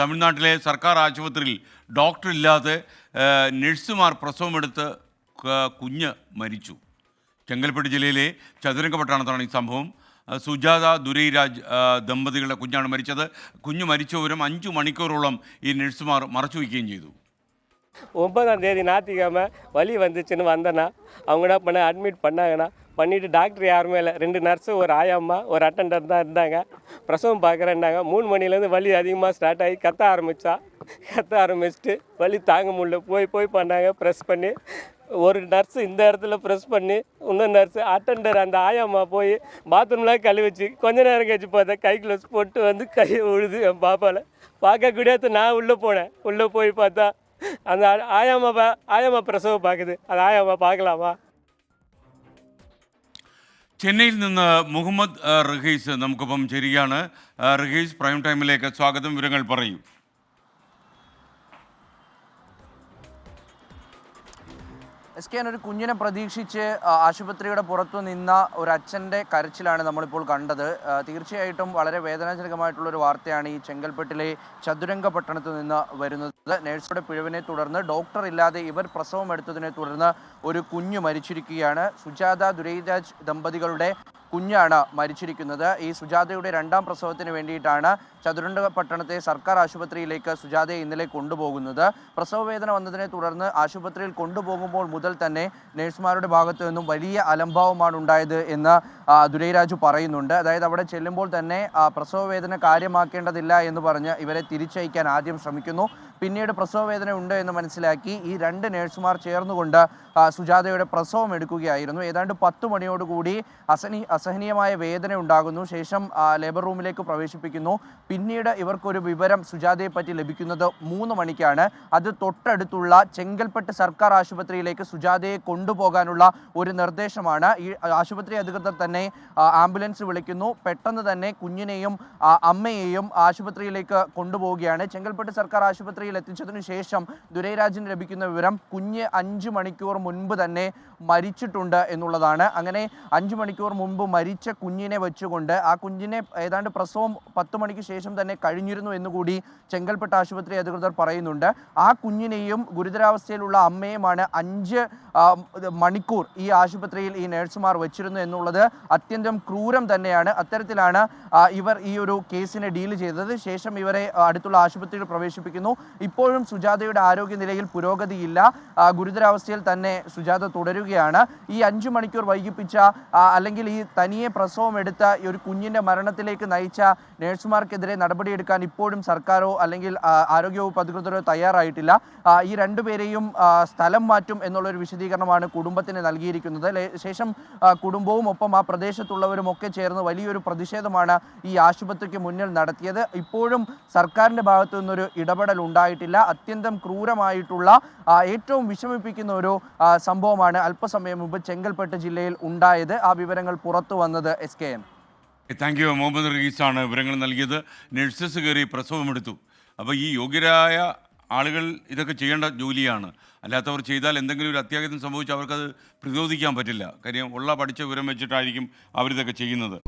തമിഴ്നാട്ടിലെ സർക്കാർ ആശുപത്രിയിൽ ഡോക്ടറില്ലാതെ നഴ്സുമാർ പ്രസവമെടുത്ത് കുഞ്ഞ് മരിച്ചു. ചെങ്കൽപ്പെട്ട് ജില്ലയിലെ ചതുരംഗപട്ടണത്താണ് ഈ സംഭവം. സുജാത ദുരൈരാജ് ദമ്പതികളുടെ കുഞ്ഞാണ് മരിച്ചത്. കുഞ്ഞ് മരിച്ച വിവരം 5 മണിക്കൂറോളം ഈ നഴ്സുമാർ മറച്ചു വയ്ക്കുകയും ചെയ്തു. 9ஆம் தேதி ஞாயிற்றுக்கிழமை வலி வந்துச்சுன்னு வந்தேன்னா அவங்க என்ன பண்ண அட்மிட் பண்ணாங்கன்னா பண்ணிவிட்டு டாக்டர் யாருமே இல்லை. 2 நர்ஸு, ஒரு ஆயம்மா, ஒரு அட்டெண்டர் தான் இருந்தாங்க. பிரசவம் பார்க்குறேன்னாங்க. 3 மணிலேருந்து வலி அதிகமாக ஸ்டார்ட் ஆகி கத்த ஆரம்பிச்சிட்டு வலி தாங்க முடியல. போய் பண்ணாங்க, ப்ரெஸ் பண்ணி ஒரு நர்ஸு இந்த இடத்துல ப்ரெஸ் பண்ணி இன்னொரு நர்ஸு அட்டெண்டர் அந்த ஆயம்மா போய் பாத்ரூம்லாம் கழுவிச்சு கொஞ்ச நேரம் கழிச்சு பார்த்தா கை க்ளவுஸ் போட்டு வந்து கையை உழுது என் பாப்பாவில் பார்க்கக்கூடாது. நான் உள்ளே போய் பார்த்தா அந்த ஆயம்மா பிரசவம் பார்க்குது. அது ஆயம்மா பார்க்கலாமா? ചെന്നൈയിൽ നിന്ന് മുഹമ്മദ് റഹീസ് നമുക്കൊപ്പം ചേരുകയാണ്. റഹീസ്, പ്രൈം ടൈമിലേക്ക് സ്വാഗതം. വിവരങ്ങൾ പറയൂ. SKN ഒരു കുഞ്ഞിനെ പ്രതീക്ഷിച്ച് ആശുപത്രിയുടെ പുറത്തു നിന്ന ഒരു അച്ഛൻ്റെ കരച്ചിലാണ് നമ്മളിപ്പോൾ കണ്ടത്. തീർച്ചയായിട്ടും വളരെ വേദനാജനകമായിട്ടുള്ളൊരു വാർത്തയാണ് ഈ ചെങ്കൽപ്പെട്ടിലെ ചതുരംഗപട്ടണത്ത് നിന്ന് വരുന്നത്. നഴ്സുടെ പിഴവിനെ തുടർന്ന് ഡോക്ടർ ഇല്ലാതെ ഇവർ പ്രസവം എടുത്തതിനെ തുടർന്ന് ഒരു കുഞ്ഞ് മരിച്ചിരിക്കുകയാണ്. സുജാത ദുരൈരാജ് ദമ്പതികളുടെ കുഞ്ഞാണ് മരിച്ചിരിക്കുന്നത്. ഈ സുജാതയുടെ 2ാം പ്രസവത്തിന് വേണ്ടിയിട്ടാണ് ചതുരംഗപട്ടണത്തെ സർക്കാർ ആശുപത്രിയിലേക്ക് സുജാതയെ ഇന്നലെ കൊണ്ടുപോകുന്നത്. പ്രസവവേദന വന്നതിനെ തുടർന്ന് ആശുപത്രിയിൽ കൊണ്ടുപോകുമ്പോൾ മുതൽ തന്നെ നഴ്സുമാരുടെ ഭാഗത്തു നിന്നും വലിയ അലംഭാവമാണ് ഉണ്ടായത് എന്ന് ദുരൈരാജ് പറയുന്നുണ്ട്. അതായത് അവിടെ ചെല്ലുമ്പോൾ തന്നെ പ്രസവവേദന കാര്യമാക്കേണ്ടതില്ല എന്ന് പറഞ്ഞ് ഇവരെ തിരിച്ചയക്കാൻ ആദ്യം ശ്രമിക്കുന്നു. പിന്നീട് പ്രസവവേദന ഉണ്ട് എന്ന് മനസ്സിലാക്കി ഈ 2 നഴ്സുമാർ ചേർന്നുകൊണ്ട് സുജാതയുടെ പ്രസവം എടുക്കുകയായിരുന്നു. ഏതാണ്ട് 10 മണിയോടുകൂടി അസഹനീയമായ വേദന ഉണ്ടാകുന്നു. ശേഷം ലേബർ റൂമിലേക്ക് പ്രവേശിപ്പിക്കുന്നു. പിന്നീട് ഇവർക്കൊരു വിവരം സുജാതയെ പറ്റി ലഭിക്കുന്നത് 3 മണിക്കാണ്. അത് തൊട്ടടുത്തുള്ള ചെങ്കൽപ്പെട്ട് സർക്കാർ ആശുപത്രിയിലേക്ക് സുജാതയെ കൊണ്ടുപോകാനുള്ള ഒരു നിർദ്ദേശമാണ്. ഈ ആശുപത്രി അധികൃതർ തന്നെ ആംബുലൻസ് വിളിക്കുന്നു. പെട്ടെന്ന് തന്നെ കുഞ്ഞിനെയും അമ്മയെയും ആശുപത്രിയിലേക്ക് കൊണ്ടുപോവുകയാണ്. ചെങ്കൽപ്പെട്ട് സർക്കാർ ആശുപത്രിയിൽ എത്തിച്ചതിനു ശേഷം ദുരൈരാജിന് ലഭിക്കുന്ന വിവരം കുഞ്ഞ് 5 മണിക്കൂർ മുൻപ് തന്നെ മരിച്ചിട്ടുണ്ട് എന്നുള്ളതാണ്. അങ്ങനെ 5 മണിക്കൂർ മുമ്പ് മരിച്ച കുഞ്ഞിനെ വെച്ചുകൊണ്ട് ആ കുഞ്ഞിനെ ഏതാണ്ട് പ്രസവം 10 മണിക്ക് ശേഷം തന്നെ കഴിഞ്ഞിരുന്നു എന്നുകൂടി ചെങ്കൽപ്പെട്ട് ആശുപത്രി അധികൃതർ പറയുന്നുണ്ട്. ആ കുഞ്ഞിനെയും ഗുരുതരാവസ്ഥയിലുള്ള അമ്മയുമാണ് 5 മണിക്കൂർ ഈ ആശുപത്രിയിൽ ഈ നഴ്സുമാർ വെച്ചിരുന്നു എന്നുള്ളത് അത്യന്തം ക്രൂരം തന്നെയാണ്. അത്തരത്തിലാണ് ഇവർ ഈ ഒരു കേസിനെ ഡീൽ ചെയ്തത്. ശേഷം ഇവരെ അടുത്തുള്ള ആശുപത്രിയിൽ പ്രവേശിപ്പിക്കുന്നു. ഇപ്പോഴും സുജാതയുടെ ആരോഗ്യനിലയിൽ പുരോഗതിയില്ല. ഗുരുതരാവസ്ഥയിൽ തന്നെ സുജാത തുടരുകയാണ്. ഈ 5 മണിക്കൂർ വൈകിപ്പിച്ച അല്ലെങ്കിൽ ഈ തനിയെ പ്രസവം എടുത്ത ഈ ഒരു കുഞ്ഞിൻ്റെ മരണത്തിലേക്ക് നയിച്ച നഴ്സുമാർക്കെതിരെ നടപടിയെടുക്കാൻ ഇപ്പോഴും സർക്കാരോ അല്ലെങ്കിൽ ആരോഗ്യവകുപ്പ് അധികൃതരോ തയ്യാറായിട്ടില്ല. ഈ 2 പേരെയും സ്ഥലം മാറ്റും എന്നുള്ളൊരു വിശദീകരണമാണ് കുടുംബത്തിന് നൽകിയിരിക്കുന്നത്. ശേഷം കുടുംബവും ഒപ്പം ആ പ്രദേശത്തുള്ളവരും ഒക്കെ ചേർന്ന് വലിയൊരു പ്രതിഷേധമാണ് ഈ ആശുപത്രിക്ക് മുന്നിൽ നടത്തിയത്. ഇപ്പോഴും സർക്കാരിൻ്റെ ഭാഗത്തു നിന്നൊരു ഇടപെടൽ ഉണ്ടായിട്ടില്ല. അത്യന്തം ക്രൂരമായിട്ടുള്ള ഏറ്റവും വിഷമിപ്പിക്കുന്ന ഒരു സംഭവമാണ് അല്പസമയം മുമ്പ് ചെങ്കൽപ്പെട്ട് ജില്ലയിൽ ഉണ്ടായത്. ആ വിവരങ്ങൾ പുറത്തു വന്നത് SKN. Thank you. മുഹമ്മദ് റഹീസാണ് വിവരങ്ങൾ നൽകിയത്. നഴ്സസ് കയറി പ്രസവമെടുത്തു. അപ്പോൾ ഈ യോഗ്യരായ ആളുകൾ ഇതൊക്കെ ചെയ്യേണ്ട ജോലിയാണ്. അല്ലാത്തവർ ചെയ്താൽ എന്തെങ്കിലും ഒരു അത്യാഹിതം സംഭവിച്ചാൽ അവർക്കത് പ്രതിരോധിക്കാൻ പറ്റില്ല. കാര്യം പഠിച്ച വിവരം വെച്ചിട്ടായിരിക്കും അവരിതൊക്കെ ചെയ്യുന്നത്.